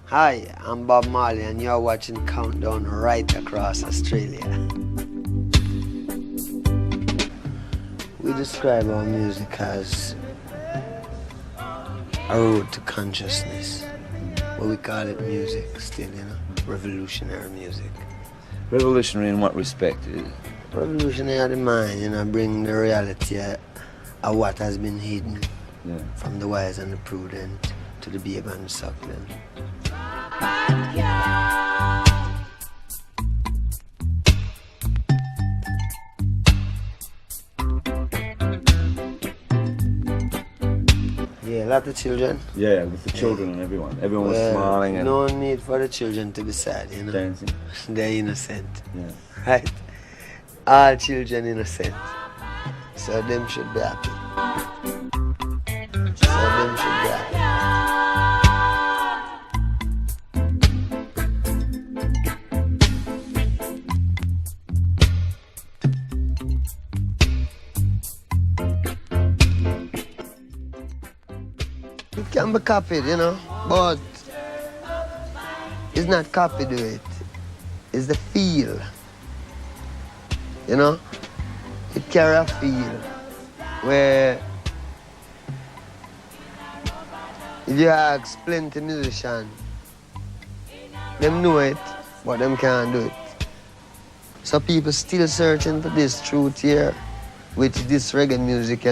Hi, I'm Bob Marley, and you're watching Countdown right across Australia. We describe our music as a road to consciousness, but we call it music still, revolutionary music. Revolutionary in what respect? Revolutionary of the mind, bring the reality of what has been hidden from the wise and the prudent to the babe and the suckling. Yeah, a lot of children. Yeah, with the children and everyone. Everyone was smiling and... No need for the children to be sad, dancing. They're innocent. Yeah. Right? All children innocent. So them should be happy. It can be copied, but it's not copied to it. It's the feel. It carry a feel where if you ask plenty musicians, them know it, but them can't do it. So people still searching for this truth here, which this reggae music,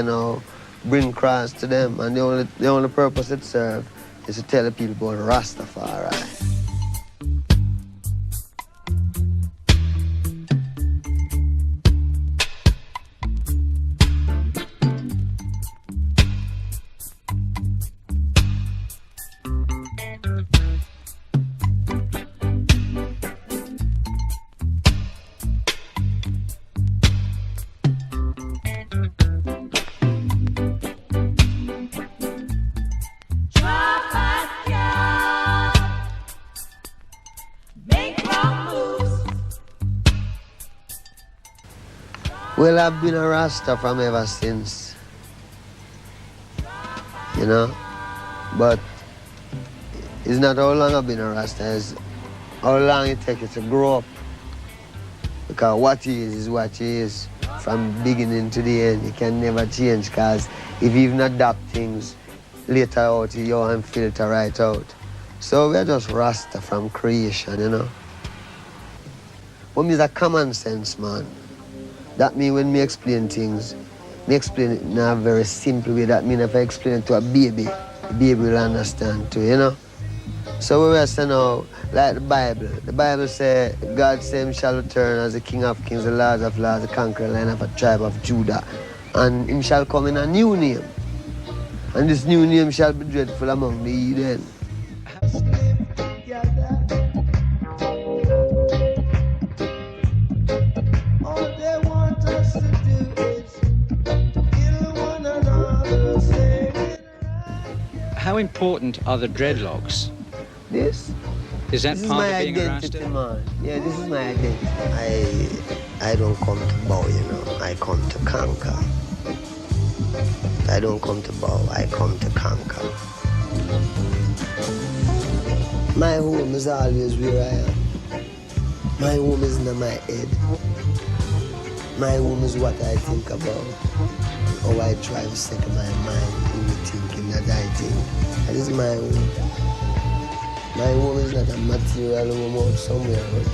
bring across to them, and the only purpose it serves is to tell the people about Rastafari. Well, I've been a Rasta from ever since, but it's not how long I've been a Rasta, it's how long it takes you to grow up. Because what he is what he is from beginning to the end. You can never change, because if you even adapt things later out, you won't filter right out. So we're just Rasta from creation, But me's a common sense, man. That means when me explain things, me explain it in a very simple way. That means if I explain it to a baby, the baby will understand too, So we will say now, like the Bible says, God said him shall return as the King of Kings, the Lord of Lords, the conquering Lion of a tribe of Judah. And him shall come in a new name. And this new name shall be dreadful among the heathen. How important are the dreadlocks? This? Is that part of being a identity, Rasta? man. Yeah, this is my identity. I don't come to bow, I come to conquer. I don't come to bow, I come to conquer. My home is always where I am. My home is in my head. My home is what I think about. How I try to set my mind in the thinking that I think. That is my home. My home is not a material home out somewhere out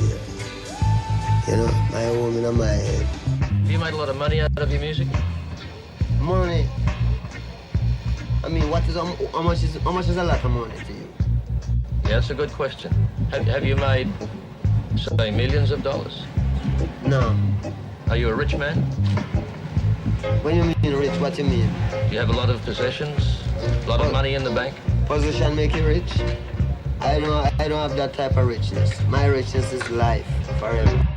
there. My home in my head. Have you made a lot of money out of your music? Money? I mean, how much is a lot of money to you? Yeah, that's a good question. Have you made, say, millions of dollars? No. Are you a rich man? When you mean rich, what you mean? Do you have a lot of possessions? A lot of money in the bank? Position make you rich? I don't have that type of richness. My richness is life, forever.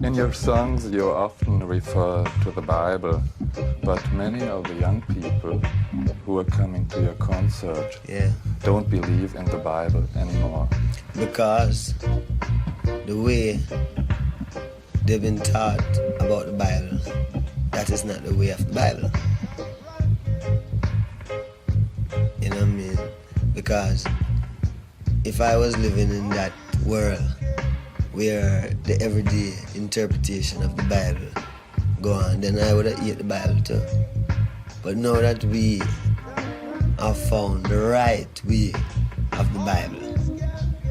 In your songs, you often refer to the Bible, but many of the young people who are coming to your concert don't believe in the Bible anymore. Because the way they've been taught about the Bible, that is not the way of the Bible. You know what I mean? Because if I was living in that world where the everyday interpretation of the Bible go on, then I would have eaten the Bible too. But now that we have found the right way of the Bible,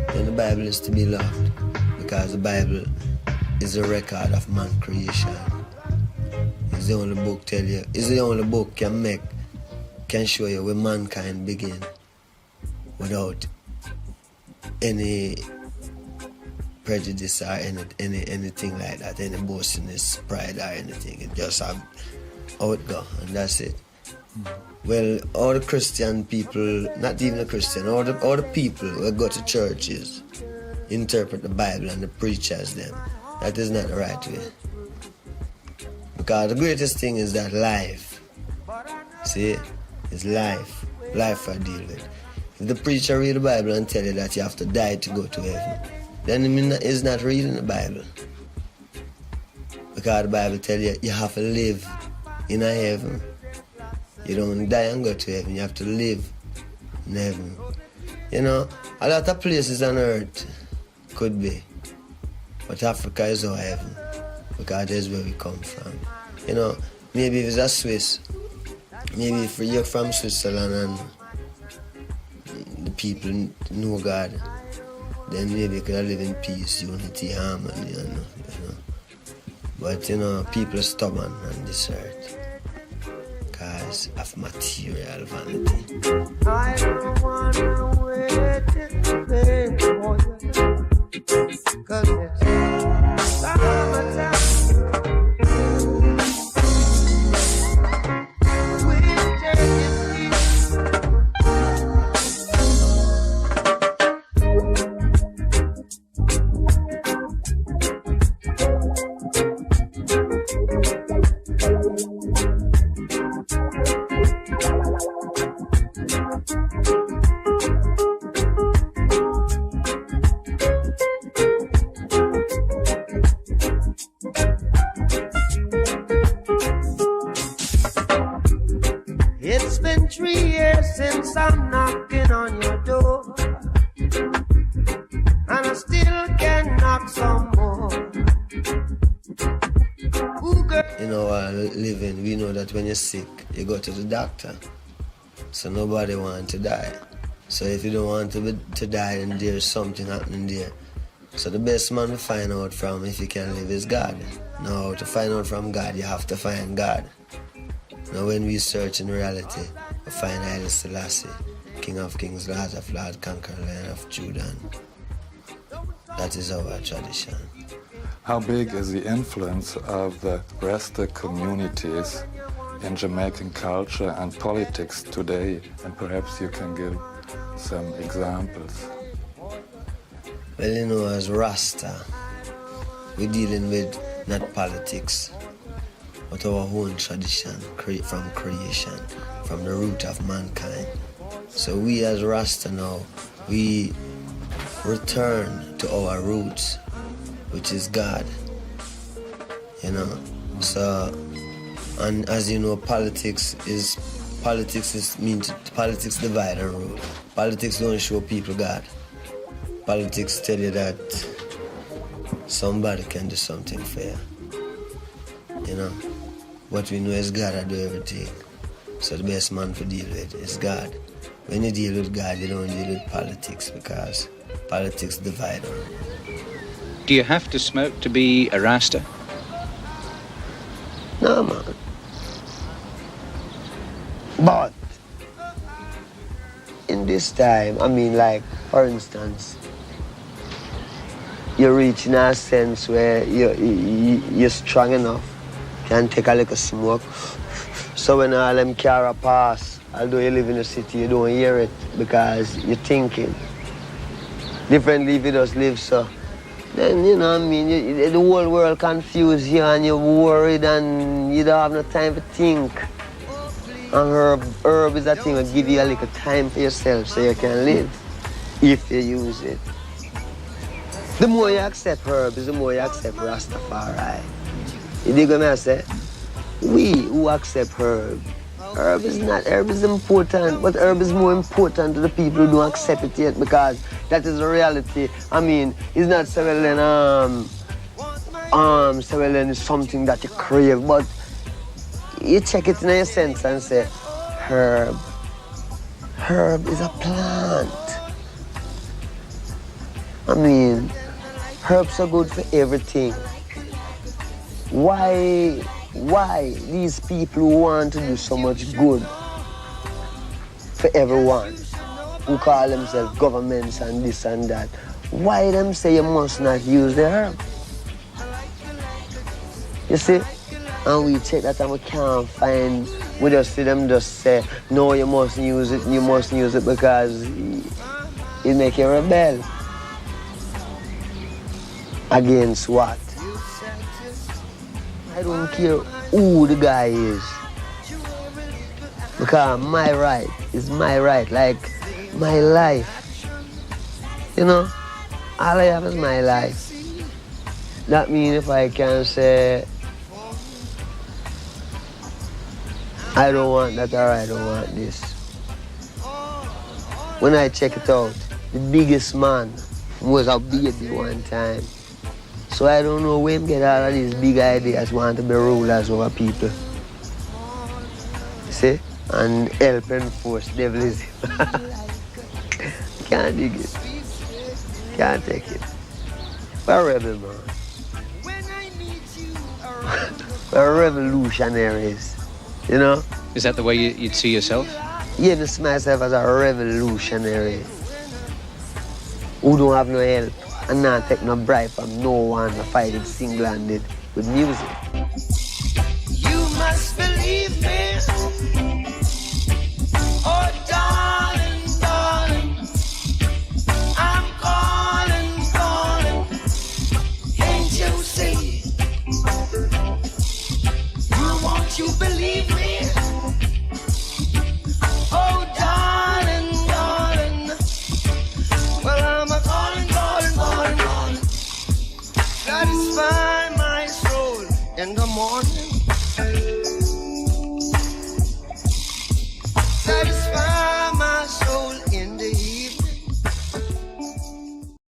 then the Bible is to be loved, because the Bible is a record of man creation. It's the only book it's the only book can show you where mankind began without any prejudice or anything like that, any boastfulness, pride or anything. It just have how it go, and that's it. Well, all the Christian people, not even the Christian, all the people who go to churches interpret the Bible and the preachers them. That is not the right way. Because the greatest thing is that life. See, it's life. Life I deal with. If the preacher read the Bible and tell you that you have to die to go to heaven, then he's not reading the Bible. Because the Bible tells you you have to live in a heaven. You don't die and go to heaven, you have to live in heaven. You know, a lot of places on earth could be, but Africa is our heaven, because that's where we come from. You know, maybe if it's a Swiss, maybe if you're from Switzerland and the people know God, then maybe you could live in peace, unity, harmony, you know. But, you know, people are stubborn on this earth because of material vanity. I don't want to wait anymore, 'cause it's summertime. It's been 3 years since I'm knocking on your door, and I still can knock some more. You know, living, we know that when you're sick, you go to the doctor. So nobody wants to die. So if you don't want to die, then there's something happening there. So the best man to find out from, if you can live, is God. Now, to find out from God, you have to find God. Now when we search in reality, we find Haile Selassie, King of Kings, Lord of Lords, Conqueror, Lion of Judah. That is our tradition. How big is the influence of the Rasta communities in Jamaican culture and politics today? And perhaps you can give some examples. Well, you know, as Rasta, we're dealing with not politics, but our own tradition from creation, from the root of mankind. So we as Rasta now, we return to our roots, which is God, you know. So, and as you know, politics divide and rule. Politics don't show people God. Politics tell you that somebody can do something fair, you know. What we know is God that do everything. So the best man to deal with is God. When you deal with God, you don't deal with politics, because politics divide. Do you have to smoke to be a Rasta? No, man. But in this time, I mean, like, for instance, you're reaching a sense where you're strong enough, can take a little smoke. So when all them car pass, although you live in the city, you don't hear it because you're thinking. Differently if you just live so. Then, you know what I mean, the whole world confused you and you're worried and you don't have no time to think. And herb is a thing that give you a little time for yourself so you can live, if you use it. The more you accept herbs, the more you accept Rastafari. You dig what I say? We who accept herb herb is important, but herb is more important to the people who don't accept it yet because that is the reality. I mean, it's not so well is something that you crave, but you check it in your sense and say, herb is a plant. I mean, herbs are good for everything. Why these people who want to do so much good for everyone, who call themselves governments and this and that, why them say you must not use the herb? You see? And we check that and we can't find, we just see them just say, no, you mustn't use it because it make you rebel. Against what? I don't care who the guy is. Because my right is my right, like my life. You know, all I have is my life. That means if I can say, I don't want that or I don't want this. When I check it out, the biggest man was a baby one time. So I don't know where him get all of these big ideas, want to be rulers over people. See? And help enforce devilism. Can't dig it. Can't take it. We're rebel, man. We're revolutionaries, you know? Is that the way you'd see yourself? Yeah, I see myself as a revolutionary who don't have no help and not take no bribe from no one to fight it single-handed with music. You must believe me. Oh, darling, darling, I'm calling. Can't you see? Won't you believe me? Oh, darling, darling, well, I'm a calling. Satisfy my soul in the morning. Satisfy